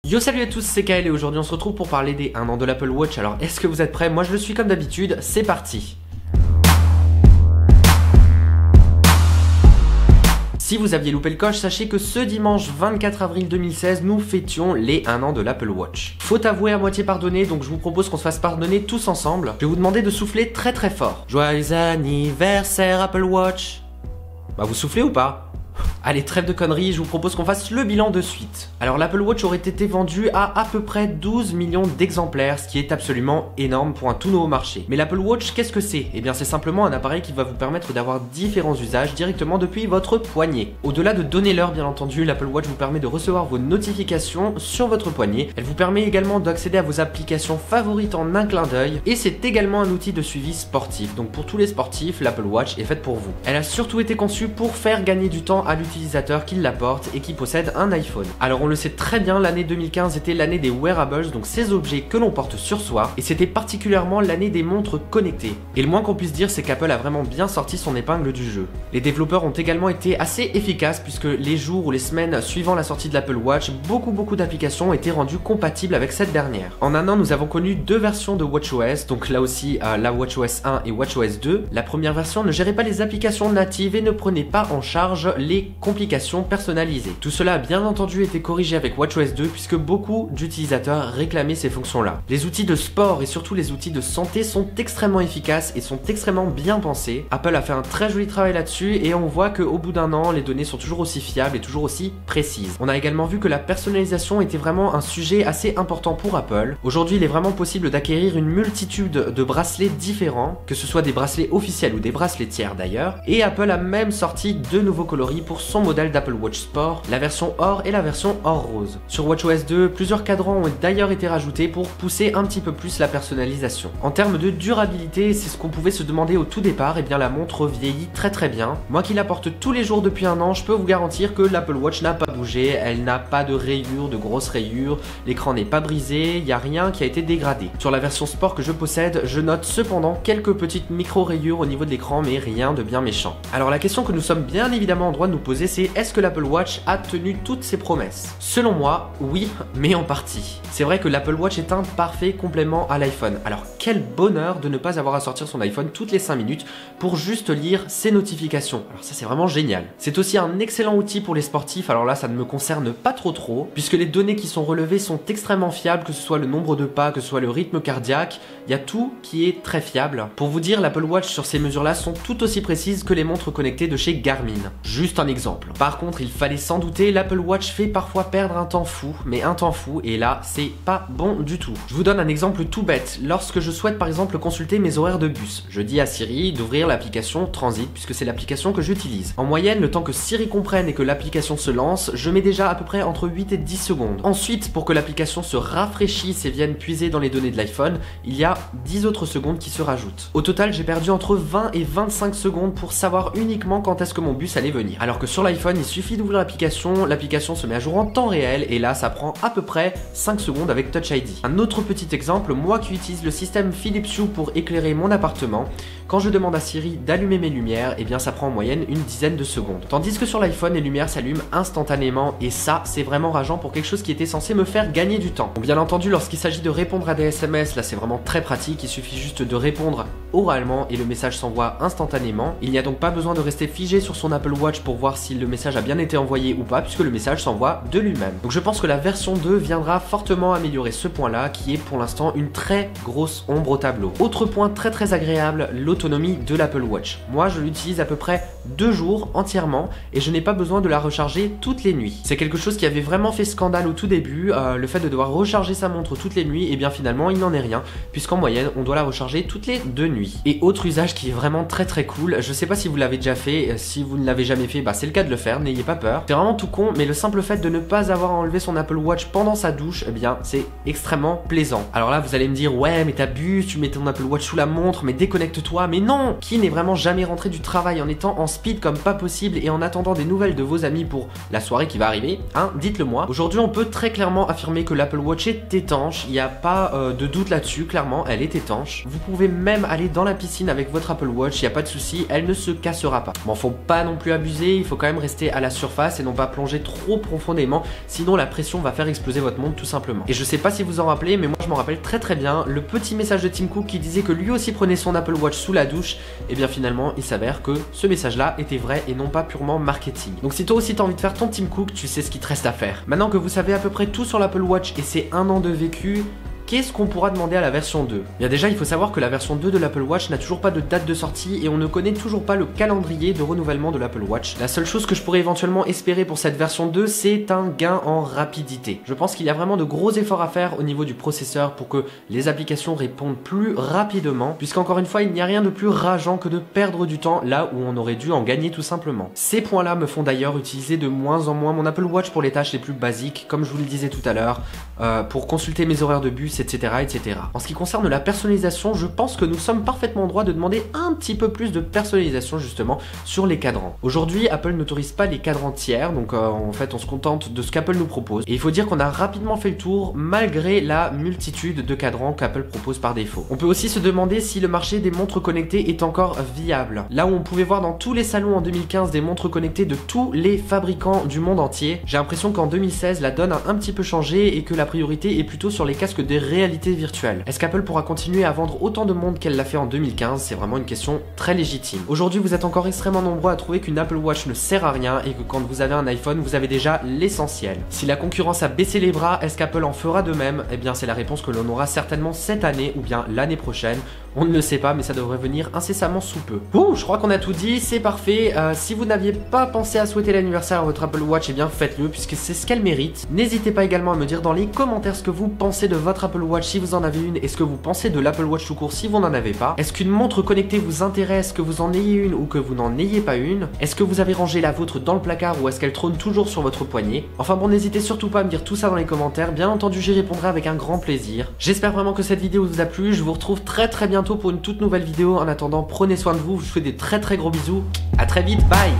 Yo, salut à tous, c'est Kael et aujourd'hui on se retrouve pour parler des 1 an de l'Apple Watch. Alors est-ce que vous êtes prêts? Moi je le suis comme d'habitude, c'est parti. Si vous aviez loupé le coche, sachez que ce dimanche 24 avril 2016, nous fêtions les 1 an de l'Apple Watch. Faute avouée à moitié pardonnée, donc je vous propose qu'on se fasse pardonner tous ensemble. Je vais vous demander de souffler très très fort. Joyeux anniversaire Apple Watch. Bah vous soufflez ou pas? Allez, trêve de conneries, je vous propose qu'on fasse le bilan de suite. Alors l'Apple Watch aurait été vendu à peu près 12 millions d'exemplaires, ce qui est absolument énorme pour un tout nouveau marché. Mais l'Apple Watch, qu'est-ce que c'est? Eh bien c'est simplement un appareil qui va vous permettre d'avoir différents usages directement depuis votre poignet. Au-delà de donner l'heure bien entendu, l'Apple Watch vous permet de recevoir vos notifications sur votre poignet. Elle vous permet également d'accéder à vos applications favorites en un clin d'œil. Et c'est également un outil de suivi sportif. Donc pour tous les sportifs, l'Apple Watch est faite pour vous. Elle a surtout été conçue pour faire gagner du temps à l'utilisateur qui la porte et qui possède un iPhone. Alors on le sait très bien, l'année 2015 était l'année des wearables, donc ces objets que l'on porte sur soi, et c'était particulièrement l'année des montres connectées. Et le moins qu'on puisse dire, c'est qu'Apple a vraiment bien sorti son épingle du jeu. Les développeurs ont également été assez efficaces puisque les jours ou les semaines suivant la sortie de l'Apple Watch, beaucoup d'applications ont été rendues compatibles avec cette dernière. En un an, nous avons connu deux versions de WatchOS, donc là aussi la WatchOS 1 et WatchOS 2. La première version ne gérait pas les applications natives et ne prenait pas en charge les complications personnalisées. Tout cela a bien entendu été corrigé avec WatchOS 2 puisque beaucoup d'utilisateurs réclamaient ces fonctions-là. Les outils de sport et surtout les outils de santé sont extrêmement efficaces et sont extrêmement bien pensés. Apple a fait un très joli travail là-dessus et on voit qu'au bout d'un an, les données sont toujours aussi fiables et toujours aussi précises. On a également vu que la personnalisation était vraiment un sujet assez important pour Apple. Aujourd'hui, il est vraiment possible d'acquérir une multitude de bracelets différents, que ce soit des bracelets officiels ou des bracelets tiers d'ailleurs. Et Apple a même sorti deux nouveaux coloris pour son modèle d'Apple Watch Sport, la version or et la version or rose. Sur WatchOS 2, plusieurs cadrans ont d'ailleurs été rajoutés pour pousser un petit peu plus la personnalisation. En termes de durabilité, c'est ce qu'on pouvait se demander au tout départ, et bien la montre vieillit très bien. Moi qui la porte tous les jours depuis un an, je peux vous garantir que l'Apple Watch n'a pas bougé, elle n'a pas de rayures, de grosses rayures, l'écran n'est pas brisé, il n'y a rien qui a été dégradé. Sur la version sport que je possède, je note cependant quelques petites micro-rayures au niveau de l'écran, mais rien de bien méchant. Alors la question que nous sommes bien évidemment en droit de nous poser, c'est est-ce que l'Apple Watch a tenu toutes ses promesses? Selon moi, oui, mais en partie. C'est vrai que l'Apple Watch est un parfait complément à l'iPhone. Alors quel bonheur de ne pas avoir à sortir son iPhone toutes les 5 minutes pour juste lire ses notifications. Alors ça c'est vraiment génial. C'est aussi un excellent outil pour les sportifs, alors là ça ne me concerne pas trop, puisque les données qui sont relevées sont extrêmement fiables, que ce soit le nombre de pas, que ce soit le rythme cardiaque, il y a tout qui est très fiable. Pour vous dire, l'Apple Watch sur ces mesures-là sont tout aussi précises que les montres connectées de chez Garmin. Juste un exemple. Par contre, il fallait s'en douter, l'Apple Watch fait parfois perdre un temps fou, mais un temps fou, et là, c'est pas bon du tout. Je vous donne un exemple tout bête. Lorsque je souhaite par exemple consulter mes horaires de bus, je dis à Siri d'ouvrir l'application Transit, puisque c'est l'application que j'utilise. En moyenne, le temps que Siri comprenne et que l'application se lance, je mets déjà à peu près entre 8 et 10 secondes. Ensuite, pour que l'application se rafraîchisse et vienne puiser dans les données de l'iPhone, il y a 10 autres secondes qui se rajoutent. Au total, j'ai perdu entre 20 et 25 secondes pour savoir uniquement quand est-ce que mon bus allait venir. Alors que sur l'iPhone, il suffit d'ouvrir l'application se met à jour en temps réel et là ça prend à peu près 5 secondes avec Touch ID. Un autre petit exemple, moi qui utilise le système Philips Hue pour éclairer mon appartement, quand je demande à Siri d'allumer mes lumières, eh bien ça prend en moyenne une dizaine de secondes. Tandis que sur l'iPhone, les lumières s'allument instantanément et ça c'est vraiment rageant pour quelque chose qui était censé me faire gagner du temps. Bon, bien entendu, lorsqu'il s'agit de répondre à des SMS, là c'est vraiment très pratique, il suffit juste de répondre oralement et le message s'envoie instantanément. Il n'y a donc pas besoin de rester figé sur son Apple Watch pour voir si le message a bien été envoyé ou pas, puisque le message s'envoie de lui-même. Donc je pense que la version 2 viendra fortement améliorer ce point-là, qui est pour l'instant une très grosse ombre au tableau. Autre point très agréable, l'autonomie de l'Apple Watch. Moi je l'utilise à peu près 2 jours entièrement et je n'ai pas besoin de la recharger toutes les nuits. C'est quelque chose qui avait vraiment fait scandale au tout début, le fait de devoir recharger sa montre toutes les nuits, et bien finalement il n'en est rien, puisqu'en moyenne on doit la recharger toutes les 2 nuits. Et autre usage qui est vraiment très cool, je sais pas si vous l'avez déjà fait, si vous ne l'avez jamais fait, bah c'est le cas de le faire, n'ayez pas peur. C'est vraiment tout con, mais le simple fait de ne pas avoir à enlever son Apple Watch pendant sa douche, eh bien c'est extrêmement plaisant. Alors là vous allez me dire ouais mais t'abuses, tu mets ton Apple Watch sous la montre, mais déconnecte-toi. Mais non, qui n'est vraiment jamais rentré du travail en étant en speed comme pas possible et en attendant des nouvelles de vos amis pour la soirée qui va arriver, hein, dites-le moi. Aujourd'hui on peut très clairement affirmer que l'Apple Watch est étanche, il n'y a pas de doute là-dessus, clairement elle est étanche. Vous pouvez même aller dans la piscine avec votre Apple Watch, il n'y a pas de souci, elle ne se cassera pas. Bon, faut pas non plus abuser, il faut quand même rester à la surface et non pas plonger trop profondément, sinon la pression va faire exploser votre montre tout simplement. Et je sais pas si vous en rappelez, mais moi je m'en rappelle très bien, le petit message de Tim Cook qui disait que lui aussi prenait son Apple Watch sous la douche, et bien finalement il s'avère que ce message là était vrai et non pas purement marketing. Donc si toi aussi t'as envie de faire ton Tim Cook, tu sais ce qu'il te reste à faire. Maintenant que vous savez à peu près tout sur l'Apple Watch et c'est 1 an de vécu, qu'est-ce qu'on pourra demander à la version 2? Bien déjà, il faut savoir que la version 2 de l'Apple Watch n'a toujours pas de date de sortie et on ne connaît toujours pas le calendrier de renouvellement de l'Apple Watch. La seule chose que je pourrais éventuellement espérer pour cette version 2, c'est un gain en rapidité. Je pense qu'il y a vraiment de gros efforts à faire au niveau du processeur pour que les applications répondent plus rapidement, puisqu'encore une fois, il n'y a rien de plus rageant que de perdre du temps là où on aurait dû en gagner tout simplement. Ces points-là me font d'ailleurs utiliser de moins en moins mon Apple Watch pour les tâches les plus basiques, comme je vous le disais tout à l'heure, pour consulter mes horaires de bus, etc., etc. En ce qui concerne la personnalisation, je pense que nous sommes parfaitement en droit de demander un petit peu plus de personnalisation justement sur les cadrans. Aujourd'hui, Apple n'autorise pas les cadrans tiers, donc en fait on se contente de ce qu'Apple nous propose. Et il faut dire qu'on a rapidement fait le tour malgré la multitude de cadrans qu'Apple propose par défaut. On peut aussi se demander si le marché des montres connectées est encore viable. Là où on pouvait voir dans tous les salons en 2015 des montres connectées de tous les fabricants du monde entier, j'ai l'impression qu'en 2016 la donne a un petit peu changé et que la priorité est plutôt sur les casques de réalité virtuelle. Est-ce qu'Apple pourra continuer à vendre autant de montres qu'elle l'a fait en 2015? C'est vraiment une question très légitime. Aujourd'hui, vous êtes encore extrêmement nombreux à trouver qu'une Apple Watch ne sert à rien et que quand vous avez un iPhone, vous avez déjà l'essentiel. Si la concurrence a baissé les bras, est-ce qu'Apple en fera de même? Eh bien, c'est la réponse que l'on aura certainement cette année ou bien l'année prochaine. On ne le sait pas, mais ça devrait venir incessamment sous peu. Ouh, je crois qu'on a tout dit, c'est parfait. Si vous n'aviez pas pensé à souhaiter l'anniversaire à votre Apple Watch, eh bien faites-le puisque c'est ce qu'elle mérite. N'hésitez pas également à me dire dans les commentaires ce que vous pensez de votre Apple Watch si vous en avez une et ce que vous pensez de l'Apple Watch tout court si vous n'en avez pas. Est-ce qu'une montre connectée vous intéresse, que vous en ayez une ou que vous n'en ayez pas une? Est-ce que vous avez rangé la vôtre dans le placard ou est-ce qu'elle trône toujours sur votre poignet? Enfin bon, n'hésitez surtout pas à me dire tout ça dans les commentaires, bien entendu j'y répondrai avec un grand plaisir. J'espère vraiment que cette vidéo vous a plu, je vous retrouve très bientôt pour une toute nouvelle vidéo. En attendant, prenez soin de vous, je vous fais des très gros bisous, à très vite, bye.